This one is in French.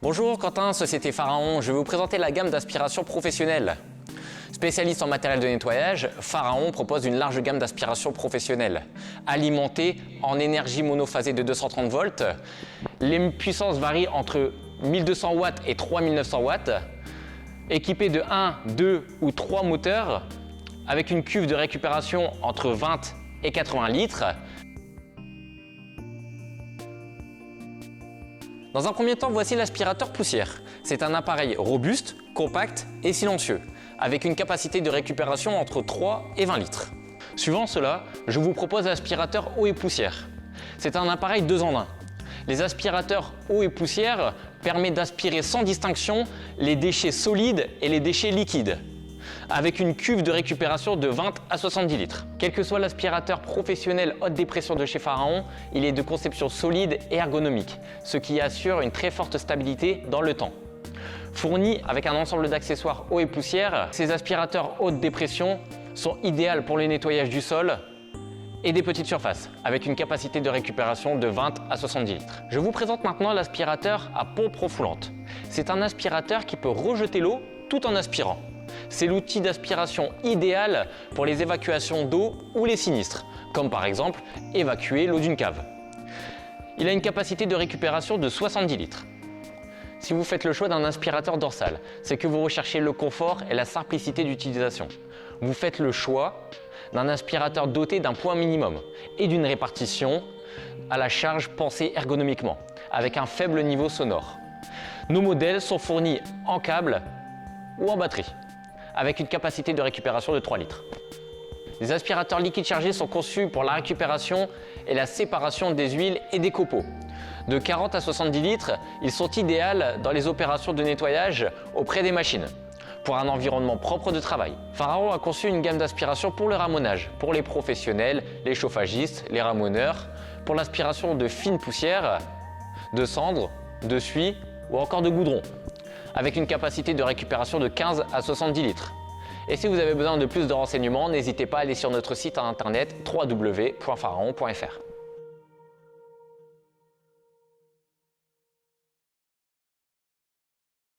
Bonjour Quentin, Société Pharaon, je vais vous présenter la gamme d'aspiration professionnelle. Spécialiste en matériel de nettoyage, Pharaon propose une large gamme d'aspiration professionnelle. Alimentée en énergie monophasée de 230 volts, les puissances varient entre 1200 watts et 3900 watts, équipée de 1, 2 ou 3 moteurs, avec une cuve de récupération entre 20 et 80 litres. Dans un premier temps, voici l'aspirateur poussière. C'est un appareil robuste, compact et silencieux, avec une capacité de récupération entre 3 et 20 litres. Suivant cela, je vous propose l'aspirateur eau et poussière. C'est un appareil 2 en 1. Les aspirateurs eau et poussière permettent d'aspirer sans distinction les déchets solides et les déchets liquides, avec une cuve de récupération de 20 à 70 litres. Quel que soit l'aspirateur professionnel haute dépression de chez Pharaon, il est de conception solide et ergonomique, ce qui assure une très forte stabilité dans le temps. Fournis avec un ensemble d'accessoires eau et poussière, ces aspirateurs haute dépression sont idéaux pour le nettoyage du sol et des petites surfaces, avec une capacité de récupération de 20 à 70 litres. Je vous présente maintenant l'aspirateur à pompe refoulante. C'est un aspirateur qui peut rejeter l'eau tout en aspirant. C'est l'outil d'aspiration idéal pour les évacuations d'eau ou les sinistres, comme par exemple évacuer l'eau d'une cave. Il a une capacité de récupération de 70 litres. Si vous faites le choix d'un aspirateur dorsal, c'est que vous recherchez le confort et la simplicité d'utilisation. Vous faites le choix d'un aspirateur doté d'un poids minimum et d'une répartition à la charge pensée ergonomiquement, avec un faible niveau sonore. Nos modèles sont fournis en câble ou en batterie, avec une capacité de récupération de 3 litres. Les aspirateurs liquides chargés sont conçus pour la récupération et la séparation des huiles et des copeaux. De 40 à 70 litres, ils sont idéaux dans les opérations de nettoyage auprès des machines, pour un environnement propre de travail. Pharaon a conçu une gamme d'aspiration pour le ramonage, pour les professionnels, les chauffagistes, les ramoneurs, pour l'aspiration de fines poussières, de cendres, de suie ou encore de goudron, avec une capacité de récupération de 15 à 70 litres. Et si vous avez besoin de plus de renseignements, n'hésitez pas à aller sur notre site internet www.pharaon.fr.